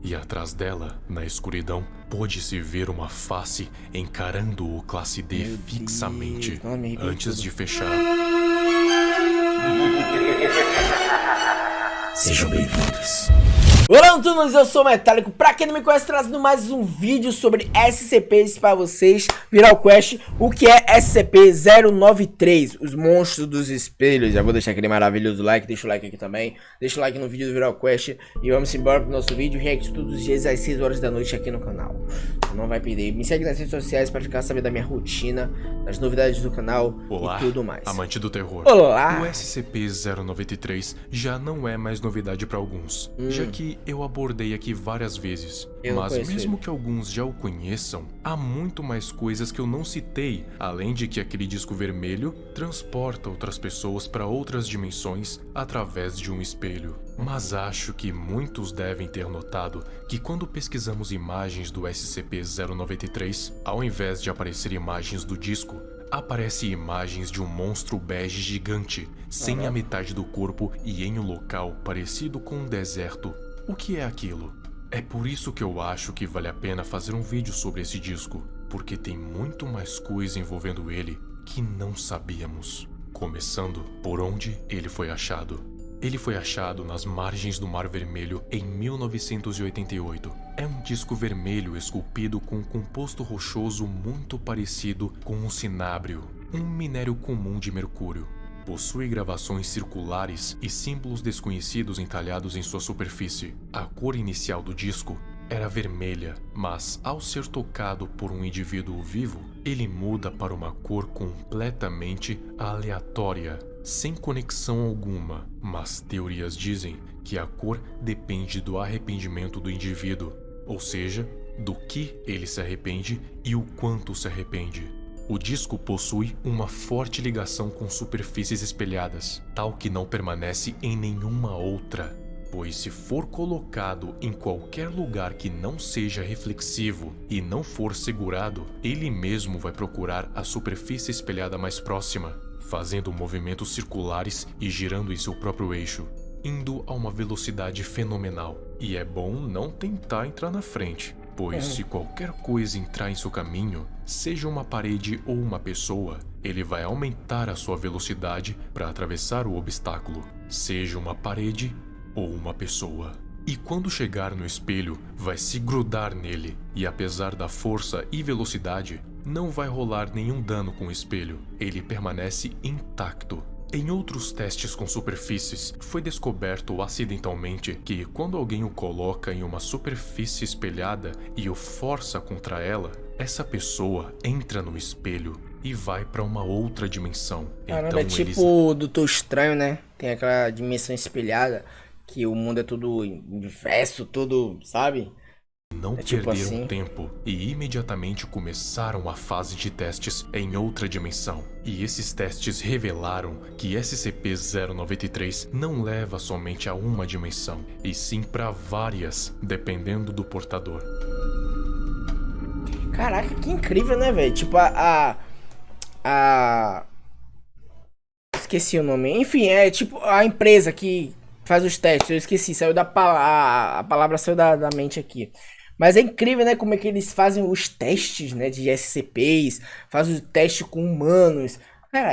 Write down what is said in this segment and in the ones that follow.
e atrás dela, na escuridão, pôde-se ver uma face encarando o Classe D Meu fixamente, Deus, não, me arrepiei antes tudo. de fechar. Sejam bem-vindos. Olá, turmas, eu sou o Metálico. Pra quem não me conhece, trazendo mais um vídeo sobre SCPs pra vocês. Viral Quest, o que é SCP-093, os monstros dos espelhos. Já vou deixar aquele maravilhoso like, deixa o like aqui também. Deixa o like no vídeo do Viral Quest. E vamos embora pro nosso vídeo, react todos os dias às 6 horas da noite aqui no canal. Não vai perder. Me segue nas redes sociais pra ficar sabendo da minha rotina, das novidades do canal. Olá, e tudo mais. amante do terror. Olá! O SCP-093 já não é mais novidade para alguns, já que eu abordei aqui várias vezes. Eu não Mas conheço mesmo ele. que alguns já o conheçam, há muito mais coisas que eu não citei, além de que aquele disco vermelho transporta outras pessoas para outras dimensões através de um espelho. Mas acho que muitos devem ter notado que quando pesquisamos imagens do SCP-093, ao invés de aparecer imagens do disco, aparecem imagens de um monstro bege gigante, sem a metade do corpo e em um local parecido com um deserto. O que é aquilo? É por isso que eu acho que vale a pena fazer um vídeo sobre esse disco, porque tem muito mais coisa envolvendo ele que não sabíamos. Começando por onde ele foi achado. Ele foi achado nas margens do Mar Vermelho em 1988. É um disco vermelho esculpido com um composto rochoso muito parecido com um cinábrio, um minério comum de mercúrio. Possui gravações circulares e símbolos desconhecidos entalhados em sua superfície. A cor inicial do disco era vermelha, mas ao ser tocado por um indivíduo vivo, ele muda para uma cor completamente aleatória, sem conexão alguma. Mas teorias dizem que a cor depende do arrependimento do indivíduo, ou seja, do que ele se arrepende e o quanto se arrepende. O disco possui uma forte ligação com superfícies espelhadas, tal que não permanece em nenhuma outra, pois se for colocado em qualquer lugar que não seja reflexivo e não for segurado, ele mesmo vai procurar a superfície espelhada mais próxima, fazendo movimentos circulares e girando em seu próprio eixo, indo a uma velocidade fenomenal. E é bom não tentar entrar na frente, pois se qualquer coisa entrar em seu caminho, seja uma parede ou uma pessoa, ele vai aumentar a sua velocidade para atravessar o obstáculo, seja uma parede ou uma pessoa. E quando chegar no espelho, vai se grudar nele, e apesar da força e velocidade, não vai rolar nenhum dano com o espelho, ele permanece intacto. Em outros testes com superfícies, foi descoberto acidentalmente que quando alguém o coloca em uma superfície espelhada e o força contra ela, essa pessoa entra no espelho e vai para uma outra dimensão. Caramba, Então é tipo o Doutor Estranho, né? Tem aquela dimensão espelhada, que o mundo é tudo inverso, tudo, sabe? não É tipo perderam assim. tempo e imediatamente começaram a fase de testes em outra dimensão. E esses testes revelaram que SCP-093 não leva somente a uma dimensão, e sim para várias, dependendo do portador. Caraca, que incrível, né, velho? Tipo, esqueci o nome. Enfim, é tipo a empresa que faz os testes. Eu esqueci, saiu da palavra. A palavra saiu da mente aqui. Mas é incrível, né? Como é que eles fazem os testes, né? De SCPs. Fazem o teste com humanos. Cara,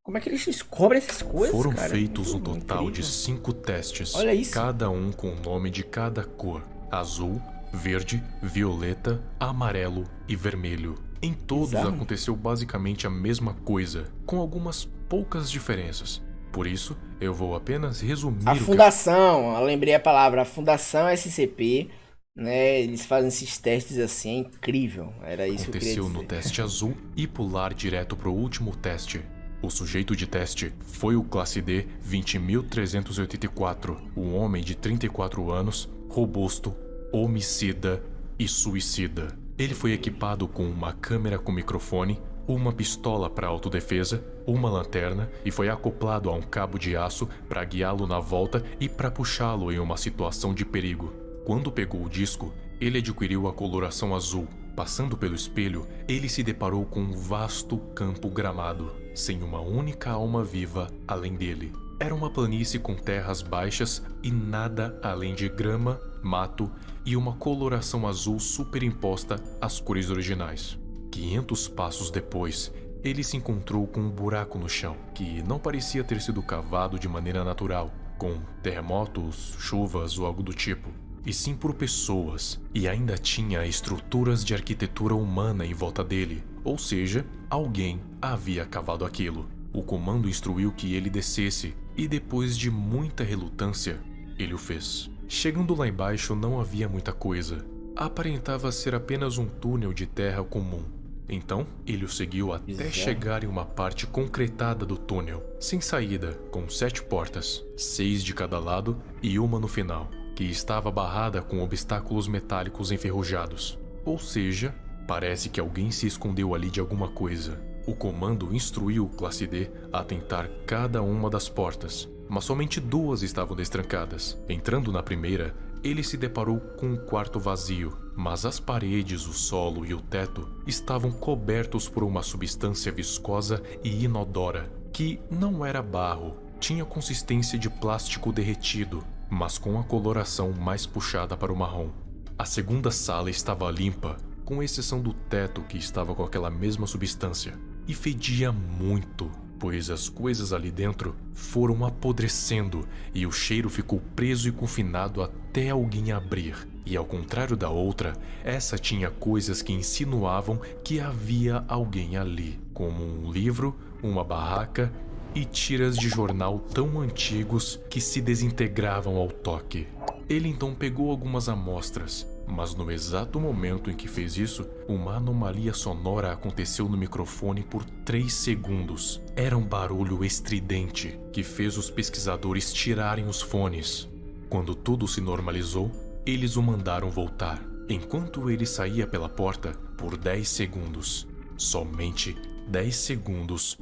como é que eles descobrem essas coisas, Foram cara? feitos um Muito total de incrível. 5 testes, Olha isso. cada um com o nome de cada cor: azul, verde, violeta, amarelo e vermelho. Em todos Bizarro. aconteceu basicamente a mesma coisa, com algumas poucas diferenças. Por isso, eu vou apenas resumir A o que fundação, eu lembrei a palavra, a Fundação SCP, né? Eles fazem esses testes assim, é incrível. Era isso que eu queria aconteceu dizer. no teste azul e pular direto pro último teste. O sujeito de teste foi o Classe D 20.384, um homem de 34 anos, robusto, homicida e suicida. Ele foi equipado com uma câmera com microfone, uma pistola para autodefesa, uma lanterna e foi acoplado a um cabo de aço para guiá-lo na volta e para puxá-lo em uma situação de perigo. Quando pegou o disco, ele adquiriu a coloração azul. Passando pelo espelho, ele se deparou com um vasto campo gramado, sem uma única alma viva além dele. Era uma planície com terras baixas e nada além de grama, mato e uma coloração azul superimposta às cores originais. 500 passos depois, ele se encontrou com um buraco no chão, que não parecia ter sido cavado de maneira natural, com terremotos, chuvas ou algo do tipo, e sim por pessoas, e ainda tinha estruturas de arquitetura humana em volta dele, ou seja, alguém havia cavado aquilo. O comando instruiu que ele descesse, e depois de muita relutância, ele o fez. Chegando lá embaixo não havia muita coisa. Aparentava ser apenas um túnel de terra comum. Então, ele o seguiu até chegar em uma parte concretada do túnel, sem saída, com 7 portas, 6 de cada lado e uma no final, que estava barrada com obstáculos metálicos enferrujados. Ou seja, parece que alguém se escondeu ali de alguma coisa. O comando instruiu o Classe D a tentar cada uma das portas, mas somente 2 estavam destrancadas. Entrando na primeira, ele se deparou com um quarto vazio, mas as paredes, o solo e o teto estavam cobertos por uma substância viscosa e inodora, que não era barro, tinha consistência de plástico derretido, mas com a coloração mais puxada para o marrom. A segunda sala estava limpa, com exceção do teto que estava com aquela mesma substância, e fedia muito, pois as coisas ali dentro foram apodrecendo e o cheiro ficou preso e confinado até alguém abrir. E ao contrário da outra, essa tinha coisas que insinuavam que havia alguém ali, como um livro, uma barraca e tiras de jornal tão antigos que se desintegravam ao toque. Ele então pegou algumas amostras, mas no exato momento em que fez isso, uma anomalia sonora aconteceu no microfone por 3 segundos. Era um barulho estridente que fez os pesquisadores tirarem os fones. Quando tudo se normalizou, eles o mandaram voltar, enquanto ele saía pela porta por 10 segundos. Somente 10 segundos.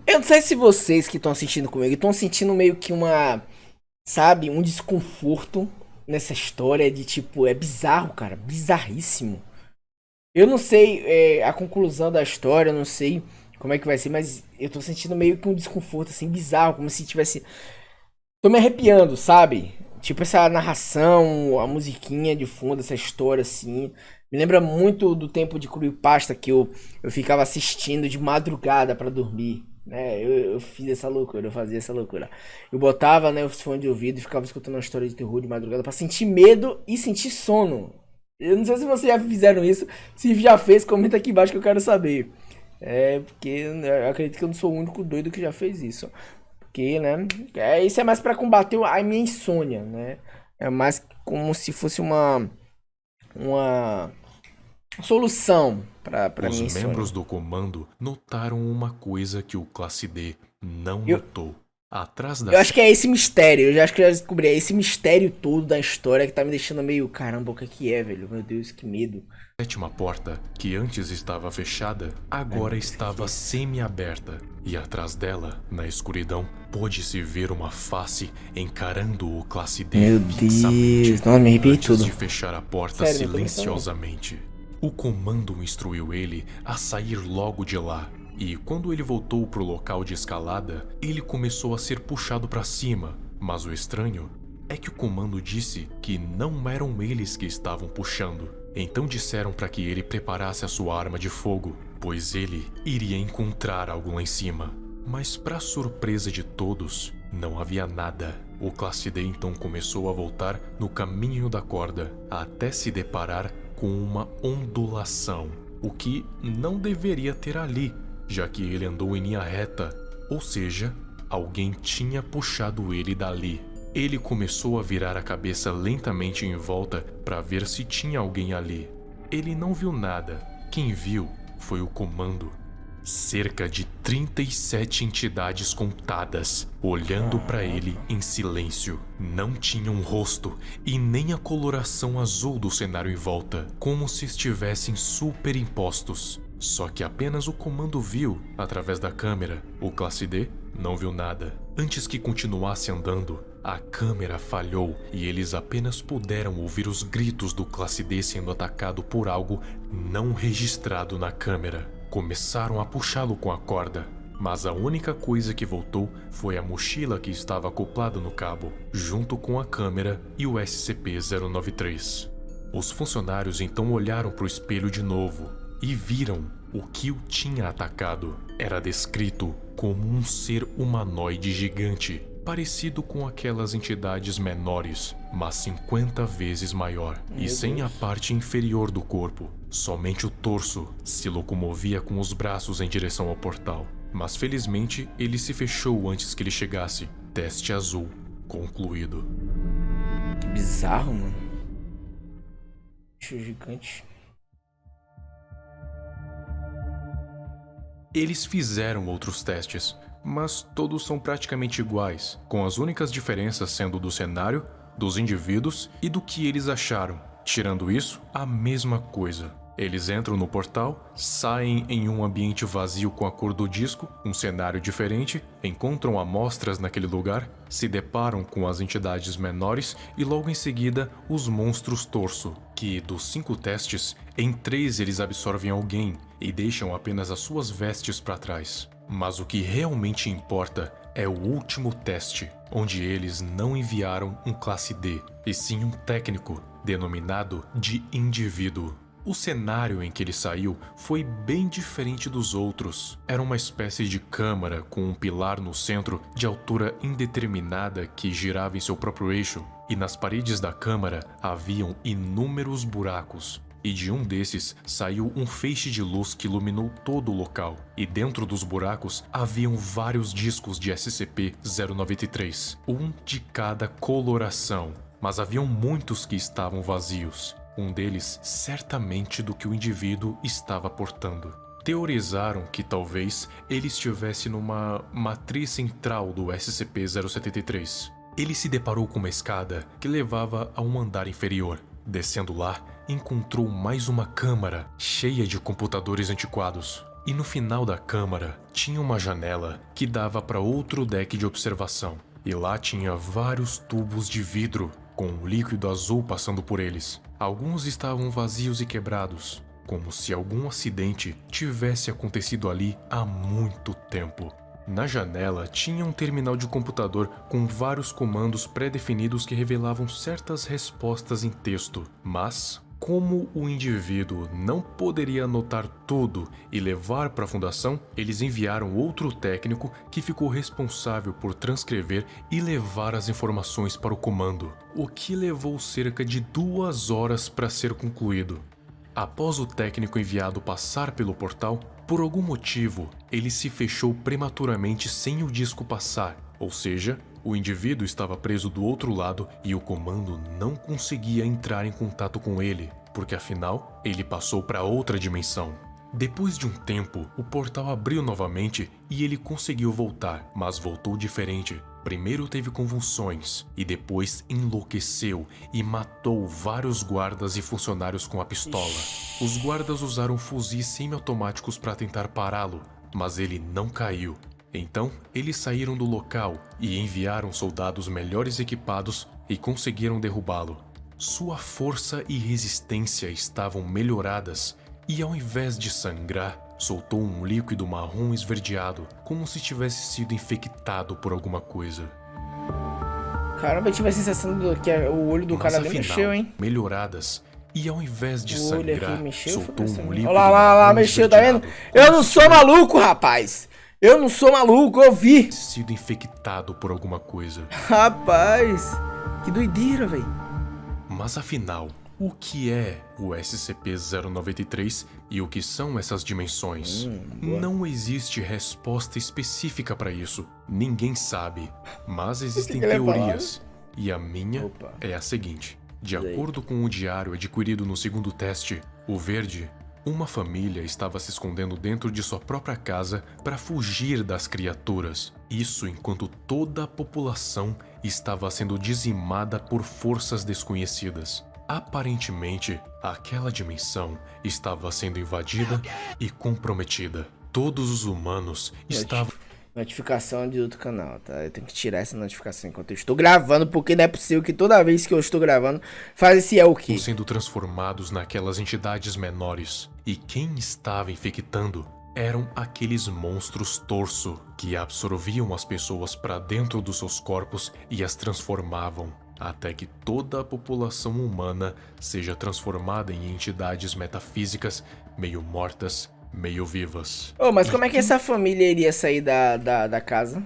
Eu não sei se vocês que estão assistindo comigo estão sentindo meio que um desconforto nessa história de tipo, é bizarro, cara, bizarríssimo. Eu não sei a conclusão da história, eu não sei como é que vai ser, mas eu tô sentindo meio que um desconforto assim, bizarro, como se tivesse... Tô me arrepiando, sabe? Tipo essa narração, a musiquinha de fundo, essa história assim... Me lembra muito do tempo de creepypasta que eu ficava assistindo de madrugada pra dormir. Eu fiz essa loucura, eu fazia essa loucura. Eu botava, os fones de ouvido e ficava escutando uma história de terror de madrugada pra sentir medo e sentir sono. Eu não sei se vocês já fizeram isso. Se já fez, comenta aqui embaixo que eu quero saber. Porque eu acredito que eu não sou o único doido que já fez isso. Porque, isso é mais pra combater a minha insônia, É mais como se fosse uma solução pra minha insônia. Os membros do comando notaram uma coisa que o Classe D não notou. Atrás da... Eu acho que é esse mistério, eu acho que eu já descobri. É esse mistério todo da história que tá me deixando meio... Caramba, o que é, velho? Meu Deus, que medo. A 7ª porta, que antes estava fechada, agora estava semi-aberta. E atrás dela, na escuridão, pôde-se ver uma face encarando o Classe D Meu fixamente. Deus, nossa, me arrepiei Antes tudo. de fechar a porta silenciosamente. O comando instruiu ele a sair logo de lá. E quando ele voltou pro local de escalada, ele começou a ser puxado para cima. Mas o estranho é que o comando disse que não eram eles que estavam puxando. Então disseram para que ele preparasse a sua arma de fogo, pois ele iria encontrar algo lá em cima. Mas para surpresa de todos, não havia nada. O Classe D então começou a voltar no caminho da corda, até se deparar com uma ondulação, o que não deveria ter ali, já que ele andou em linha reta, ou seja, alguém tinha puxado ele dali. Ele começou a virar a cabeça lentamente em volta para ver se tinha alguém ali. Ele não viu nada. Quem viu foi o comando. Cerca de 37 entidades contadas, olhando para ele em silêncio. Não tinham um rosto e nem a coloração azul do cenário em volta, como se estivessem superimpostos. Só que apenas o comando viu através da câmera. O Classe D não viu nada. Antes que continuasse andando, a câmera falhou e eles apenas puderam ouvir os gritos do Classe D sendo atacado por algo não registrado na câmera. Começaram a puxá-lo com a corda, Mas a única coisa que voltou foi a mochila que estava acoplada no cabo, junto com a câmera e o SCP-093. Os funcionários então olharam para o espelho de novo e viram o que o tinha atacado. Era descrito como um ser humanoide gigante, parecido com aquelas entidades menores, mas 50 vezes maior, e sem a parte inferior do corpo. Somente o torso se locomovia com os braços em direção ao portal. Mas felizmente ele se fechou antes que ele chegasse. Teste azul concluído. Que bizarro, mano. Bicho gigante. Eles fizeram outros testes, mas todos são praticamente iguais, com as únicas diferenças sendo do cenário, dos indivíduos e do que eles acharam. Tirando isso, a mesma coisa. Eles entram no portal, saem em um ambiente vazio com a cor do disco, um cenário diferente, encontram amostras naquele lugar, se deparam com as entidades menores e logo em seguida os monstros torso, que dos 5 testes, em 3 eles absorvem alguém e deixam apenas as suas vestes para trás. Mas o que realmente importa é o último teste, onde eles não enviaram um classe D, e sim um técnico, denominado de indivíduo. O cenário em que ele saiu foi bem diferente dos outros. Era uma espécie de câmara com um pilar no centro de altura indeterminada que girava em seu próprio eixo, e nas paredes da câmara haviam inúmeros buracos. E de um desses saiu um feixe de luz que iluminou todo o local, e dentro dos buracos haviam vários discos de SCP-093, um de cada coloração, mas haviam muitos que estavam vazios. Um deles certamente do que o indivíduo estava portando. Teorizaram que talvez ele estivesse numa matriz central do SCP-073. Ele se deparou com uma escada que levava a um andar inferior. Descendo lá, encontrou mais uma câmara cheia de computadores antiquados. E no final da câmara tinha uma janela que dava para outro deck de observação. E lá tinha vários tubos de vidro com um líquido azul passando por eles. Alguns estavam vazios e quebrados, como se algum acidente tivesse acontecido ali há muito tempo. Na janela tinha um terminal de computador com vários comandos pré-definidos que revelavam certas respostas em texto, mas como o indivíduo não poderia anotar tudo e levar para a fundação, eles enviaram outro técnico que ficou responsável por transcrever e levar as informações para o comando, o que levou cerca de 2 horas para ser concluído. Após o técnico enviado passar pelo portal, por algum motivo, ele se fechou prematuramente sem o disco passar, ou seja, o indivíduo estava preso do outro lado e o comando não conseguia entrar em contato com ele, porque afinal, ele passou para outra dimensão. Depois de um tempo, o portal abriu novamente e ele conseguiu voltar, mas voltou diferente. Primeiro teve convulsões e depois enlouqueceu e matou vários guardas e funcionários com a pistola. Os guardas usaram fuzis semiautomáticos para tentar pará-lo, mas ele não caiu. Então, eles saíram do local e enviaram soldados melhores equipados e conseguiram derrubá-lo. Sua força e resistência estavam melhoradas e, ao invés de sangrar, soltou um líquido marrom esverdeado, como se tivesse sido infectado por alguma coisa. Caramba, eu tive a sensação que o olho do cara ali mexeu, hein? Melhoradas. E ao invés de sangrar, soltou um líquido olha lá, mexeu, tá vendo? Eu não sou maluco, rapaz! Eu não sou maluco, eu vi! Sido infectado por alguma coisa. Rapaz, que doideira, velho. Mas afinal, o que é o SCP-093 e o que são essas dimensões? Não existe resposta específica para isso. Ninguém sabe. Mas existem teorias. E a minha é a seguinte. De acordo com o diário adquirido no segundo teste, o verde, uma família estava se escondendo dentro de sua própria casa para fugir das criaturas. Isso enquanto toda a população estava sendo dizimada por forças desconhecidas. Aparentemente, aquela dimensão estava sendo invadida e comprometida. Todos os humanos estavam... Notificação de outro canal, tá? Eu tenho que tirar essa notificação enquanto eu estou gravando, porque não é possível que toda vez que eu estou gravando, faz esse o quê? Sendo transformados naquelas entidades menores. E quem estava infectando eram aqueles monstros torso que absorviam as pessoas para dentro dos seus corpos e as transformavam, até que toda a população humana seja transformada em entidades metafísicas meio mortas, meio vivas. Ô, mas como é que essa família iria sair da casa?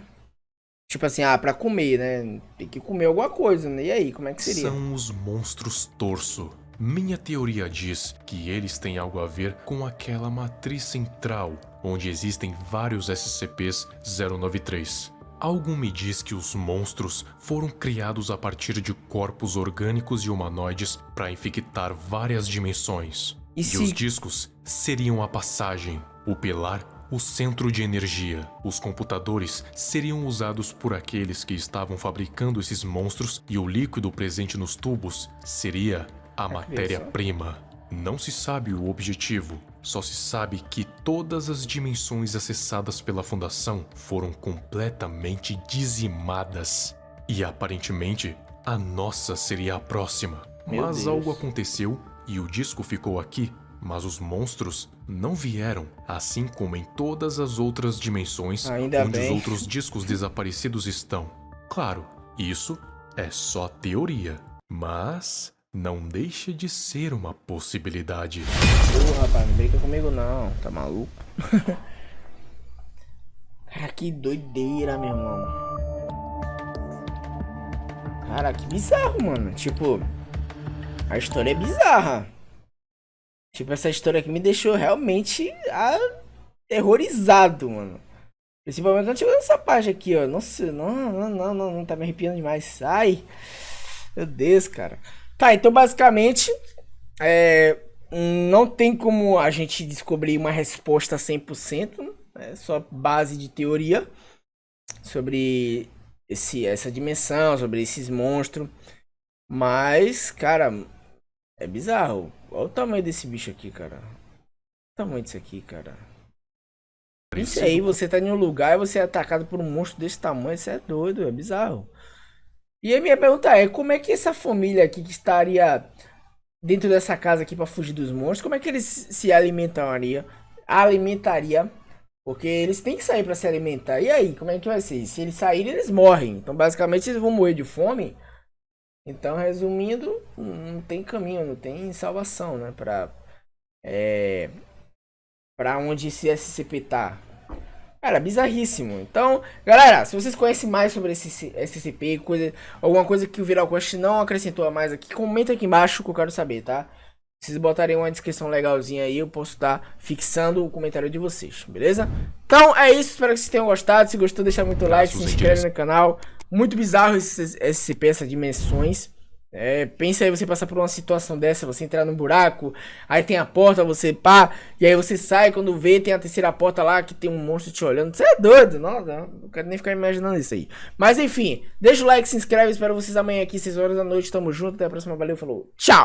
Tipo assim, pra comer, né? Tem que comer alguma coisa, né? E aí, como é que seria? São os monstros torso. Minha teoria diz que eles têm algo a ver com aquela matriz central, onde existem vários SCP-093. Algo me diz que os monstros foram criados a partir de corpos orgânicos e humanoides para infectar várias dimensões. E os discos seriam a passagem, o pilar, o centro de energia. Os computadores seriam usados por aqueles que estavam fabricando esses monstros e o líquido presente nos tubos seria a matéria-prima. Não se sabe o objetivo, só se sabe que todas as dimensões acessadas pela Fundação foram completamente dizimadas. E aparentemente, a nossa seria a próxima. Mas algo aconteceu e o disco ficou aqui. Mas os monstros não vieram, assim como em todas as outras dimensões onde os outros discos desaparecidos estão. Claro, isso é só teoria, mas não deixa de ser uma possibilidade. Porra, rapaz, não brinca comigo não, tá maluco? Cara, que doideira, meu irmão. Cara, que bizarro, mano. Tipo, a história é bizarra. Tipo, essa história aqui me deixou realmente aterrorizado, mano. Principalmente quando chegou nessa página aqui, ó. Nossa, não, tá me arrepiando demais. Ai, meu Deus, cara. Tá, então basicamente, não tem como a gente descobrir uma resposta 100%, é só base de teoria sobre essa dimensão, sobre esses monstros. Mas, cara, é bizarro. Olha o tamanho desse bicho aqui, cara. Olha o tamanho disso aqui, cara. Isso aí, você tá em um lugar e você é atacado por um monstro desse tamanho. Isso é doido, é bizarro. E a minha pergunta é, como é que essa família aqui que estaria dentro dessa casa aqui pra fugir dos monstros, como é que eles se alimentaria? Porque eles têm que sair pra se alimentar. E aí, como é que vai ser? Se eles saírem, eles morrem. Então, basicamente, eles vão morrer de fome. Então, resumindo, não tem caminho, não tem salvação, né? Pra onde esse SCP tá. Cara, bizarríssimo. Então, galera, se vocês conhecem mais sobre esse SCP, alguma coisa que o Viral Quest não acrescentou a mais aqui, comenta aqui embaixo que eu quero saber, tá? Se vocês botarem uma descrição legalzinha aí, eu posso estar fixando o comentário de vocês, beleza? Então, é isso. Espero que vocês tenham gostado. Se gostou, deixa muito like, se inscreve no canal. Muito bizarro esse SCP, essas dimensões. Pensa aí você passar por uma situação dessa, você entrar num buraco, aí tem a porta, você pá, e aí você sai, quando vê, tem a terceira porta lá que tem um monstro te olhando. Você é doido, não quero nem ficar imaginando isso aí. Mas enfim, deixa o like, se inscreve, espero vocês amanhã aqui, 6 horas da noite, tamo junto, até a próxima, valeu, falou, tchau!